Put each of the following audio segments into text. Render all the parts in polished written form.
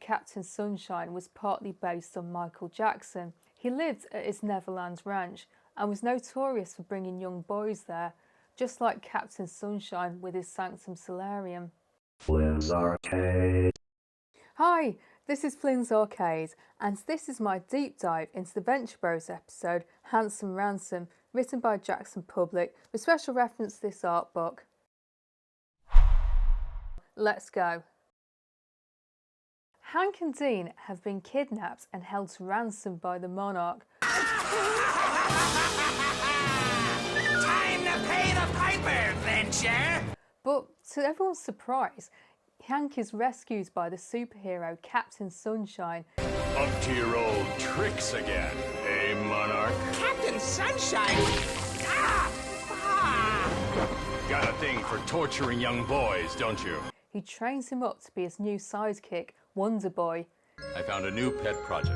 Captain Sunshine was partly based on Michael Jackson. He lived at his Neverland ranch and was notorious for bringing young boys there, just like Captain Sunshine with his Sanctum Solarium. FlynnsArcade. Hi, this is FlynnsArcade, and this is my deep dive into the Venture Bros episode, Ransom, written by Jackson Public, with special reference to this art book. Let's go. Hank and Dean have been kidnapped and held to ransom by the Monarch. Time to pay the piper, Venture! But to everyone's surprise, Hank is rescued by the superhero Captain Sunshine. Up to your old tricks again, eh, Monarch? Captain Sunshine? Got a thing for torturing young boys, don't you? He trains him up to be his new sidekick, Wonderboy. I found a new pet project.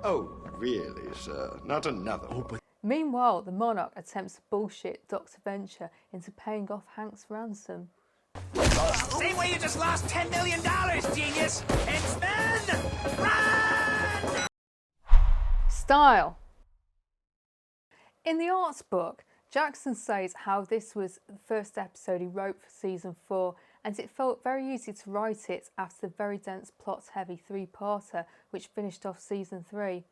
Oh, really, sir? Not another one. Meanwhile, the Monarch attempts to bullshit Dr. Venture into paying off Hank's ransom. Same way you just lost $10 million, genius! It's then! Run! Style. In the arts book, Jackson says how this was the first episode he wrote for season 4, and it felt very easy to write it after the very dense plot-heavy 3-parter which finished off season 3.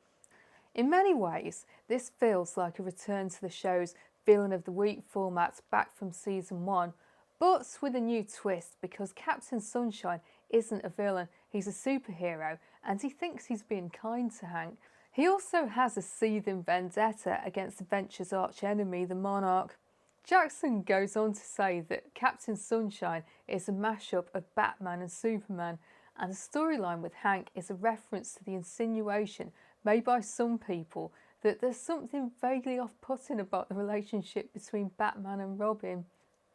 In many ways, this feels like a return to the show's villain of the week format back from season 1, but with a new twist because Captain Sunshine isn't a villain, he's a superhero, and he thinks he's being kind to Hank. He also has a seething vendetta against the Venture's arch-enemy, the Monarch. Jackson goes on to say that Captain Sunshine is a mashup of Batman and Superman, and the storyline with Hank is a reference to the insinuation made by some people that there's something vaguely off-putting about the relationship between Batman and Robin.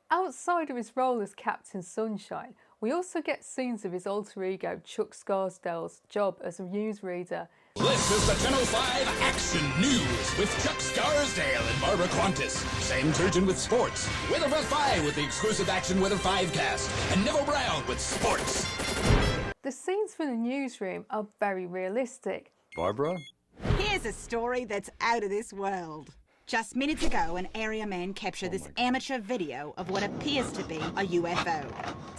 Outside of his role as Captain Sunshine, we also get scenes of his alter ego Chuck Scarsdale's job as a newsreader. This is the 10:05 Action News with Chuck Scarsdale and Barbara Qantas. Sam Turgeon with sports. Weatherfest 5 with the exclusive Action Weather 5 cast. And Neville Brown with sports. The scenes from the newsroom are very realistic. Barbara? Here's a story that's out of this world. Just minutes ago, an area man captured this amateur video of what appears to be a UFO.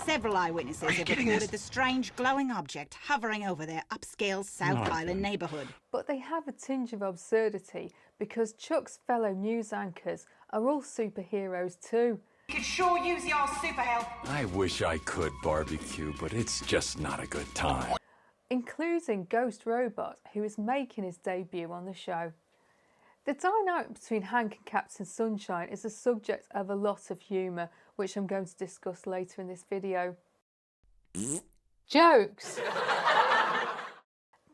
Several eyewitnesses have reported the strange glowing object hovering over their upscale South Island neighbourhood. But they have a tinge of absurdity because Chuck's fellow news anchors are all superheroes too. You could sure use your super help. I wish I could barbecue, but it's just not a good time. Including Ghost Robot, who is making his debut on the show. The dynamic between Hank and Captain Sunshine is the subject of a lot of humour, which I'm going to discuss later in this video. Jokes!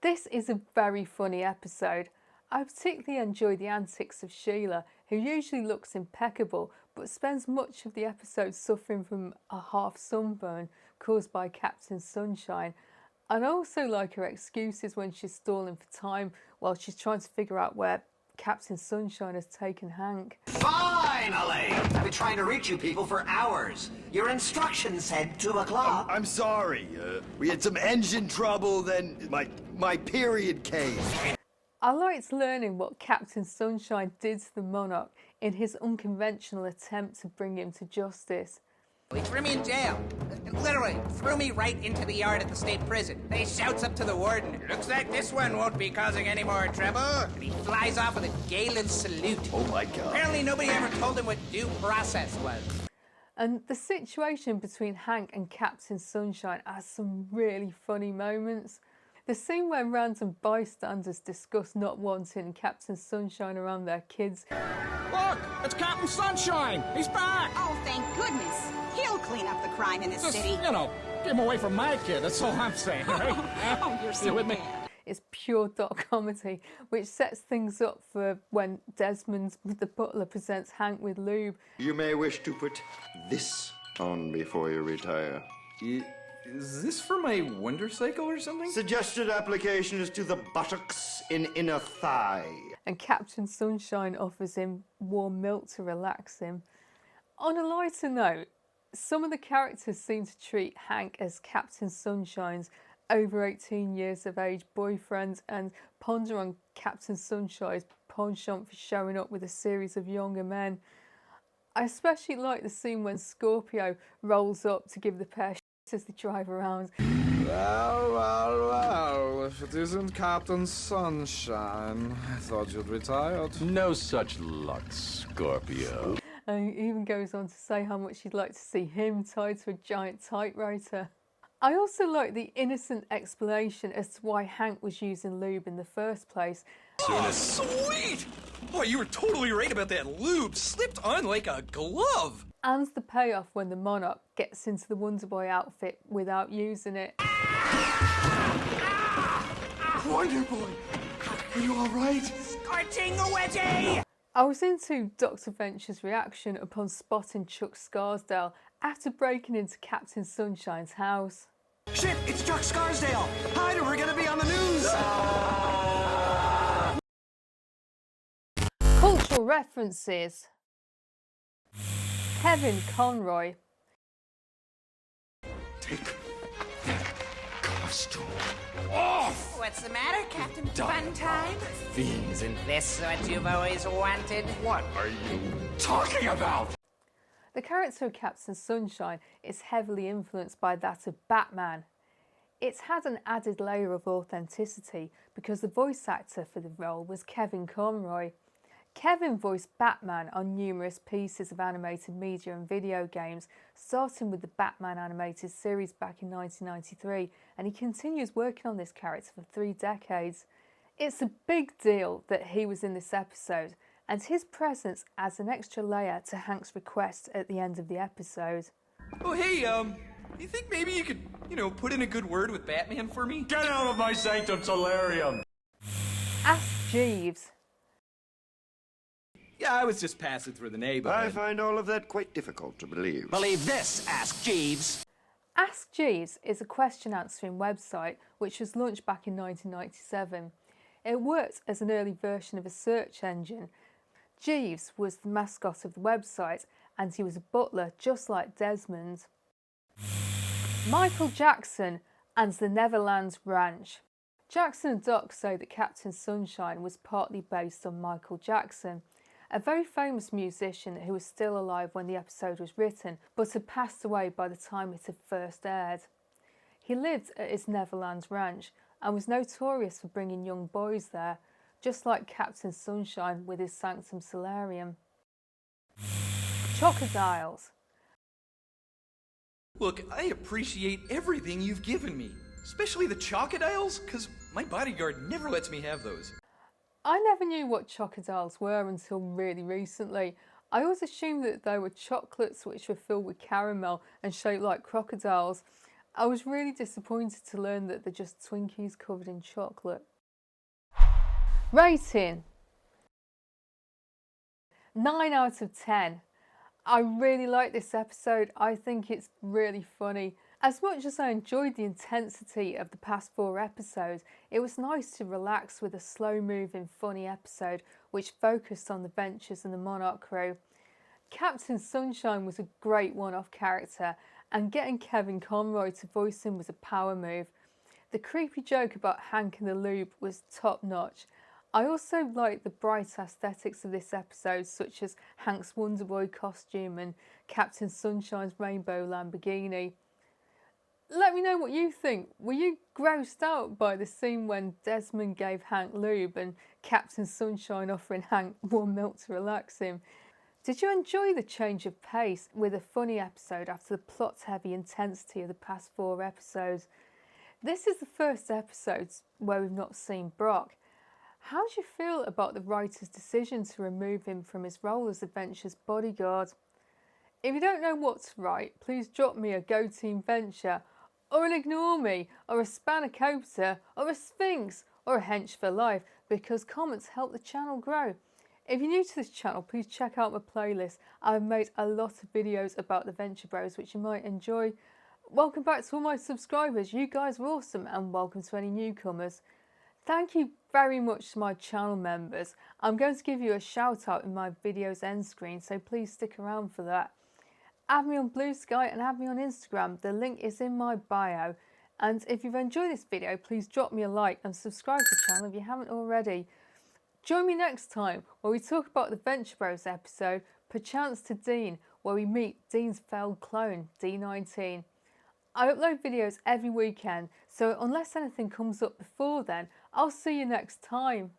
This is a very funny episode. I particularly enjoy the antics of Sheila, who usually looks impeccable, but spends much of the episode suffering from a half sunburn caused by Captain Sunshine. And I also like her excuses when she's stalling for time while she's trying to figure out where Captain Sunshine has taken Hank. Finally! I've been trying to reach you people for hours. Your instructions said 2 o'clock. I'm sorry. We had some engine trouble, then my period came. I liked learning what Captain Sunshine did to the Monarch in his unconventional attempt to bring him to justice. He threw me in jail. Literally, threw me right into the yard at the state prison. Then he shouts up to the warden, "Looks like this one won't be causing any more trouble." And he flies off with a Galen salute. Oh my God. Apparently nobody ever told him what due process was. And the situation between Hank and Captain Sunshine has some really funny moments. The scene where random bystanders discuss not wanting Captain Sunshine around their kids. Look, it's Captain Sunshine. He's back. Oh, thank goodness. He'll clean up the crime in this city. You know, get him away from my kid. That's all I'm saying, right? Oh, you're so with me? bad. It's pure dot comedy, which sets things up for when Desmond, the butler, presents Hank with lube. You may wish to put this on before you retire. Is this for my wonder cycle or something? Suggested application is to the buttocks in inner thigh. And Captain Sunshine offers him warm milk to relax him. On a lighter note, Some of the characters seem to treat Hank as Captain Sunshine's over 18 years of age boyfriend and ponder on Captain Sunshine's penchant for showing up with a series of younger men. I especially like the scene when Scorpio rolls up to give the pair as they drive around. Well, if it isn't Captain Sunshine, I thought you'd retired. No such luck, Scorpio. And he even goes on to say how much he'd like to see him tied to a giant typewriter. I also like the innocent explanation as to why Hank was using lube in the first place. Oh, sweet! Oh, you were totally right about that lube. Slipped on like a glove. And the payoff when the Monarch gets into the Wonderboy outfit without using it. Wonderboy, are you all right? Scorching wedgie! I was into Dr. Venture's reaction upon spotting Chuck Scarsdale after breaking into Captain Sunshine's house. Shit, it's Chuck Scarsdale! Hide or we're gonna be on the news! Cultural references. Kevin Conroy. Take that costume Off! What's the matter, Captain Funtime? fiends and This what you've always wanted? what are you talking about? The character of Captain Sunshine is heavily influenced by that of Batman. It's had an added layer of authenticity because the voice actor for the role was Kevin Conroy. Kevin voiced Batman on numerous pieces of animated media and video games, starting with the Batman animated series back in 1993, and he continues working on this character for 3 decades. It's a big deal that he was in this episode, and his presence adds an extra layer to Hank's request at the end of the episode. Oh, hey, you think maybe you could, put in a good word with Batman for me? Get out of my Sanctum Solarium! Ask Jeeves. Yeah, I was just passing through the neighborhood. I find all of that quite difficult to believe. Believe this, Ask Jeeves. Ask Jeeves is a question answering website which was launched back in 1997. It worked as an early version of a search engine. Jeeves was the mascot of the website and he was a butler just like Desmond. Michael Jackson and the Neverland Ranch. Jackson and Doc say that Captain Sunshine was partly based on Michael Jackson, a very famous musician who was still alive when the episode was written but had passed away by the time it had first aired. He lived at his Neverland Ranch and was notorious for bringing young boys there, just like Captain Sunshine with his Sanctum Solarium. Chocodiles. Look, I appreciate everything you've given me, especially the chocodiles, because my bodyguard never lets me have those. I never knew what chocodiles were until really recently. I always assumed that they were chocolates which were filled with caramel and shaped like crocodiles. I was really disappointed to learn that they're just Twinkies covered in chocolate. Rating. 9 out of 10. I really like this episode. I think it's really funny. As much as I enjoyed the intensity of the past 4 episodes, it was nice to relax with a slow-moving, funny episode which focused on the Ventures and the Monarch crew. Captain Sunshine was a great one-off character, and getting Kevin Conroy to voice him was a power move. The creepy joke about Hank and the lube was top-notch. I also liked the bright aesthetics of this episode, such as Hank's Wonderboy costume and Captain Sunshine's rainbow Lamborghini. Let me know what you think. Were you grossed out by the scene when Desmond gave Hank lube and Captain Sunshine offering Hank warm milk to relax him? Did you enjoy the change of pace with a funny episode after the plot-heavy intensity of the past 4 episodes? This is the first episode where we've not seen Brock. How do you feel about the writer's decision to remove him from his role as the Venture's bodyguard? If you don't know what to write, please drop me a Go Team Venture, or an Ignore Me, or a Spanakopter, or a Sphinx, or a Hench for Life, because comments help the channel grow. If you're new to this channel, please check out my playlist. I've made a lot of videos about the Venture Bros which you might enjoy. Welcome back to all my subscribers, you guys are awesome, and welcome to any newcomers. Thank you very much to my channel members. I'm going to give you a shout out in my video's end screen, so please stick around for that. add me on Blue Sky and add me on Instagram. The link is in my bio. And if you've enjoyed this video, please drop me a like and subscribe to the channel if you haven't already. Join me next time where we talk about the Venture Bros episode, Perchance to Dean, where we meet Dean's failed clone, D19. I upload videos every weekend, so unless anything comes up before then, I'll see you next time.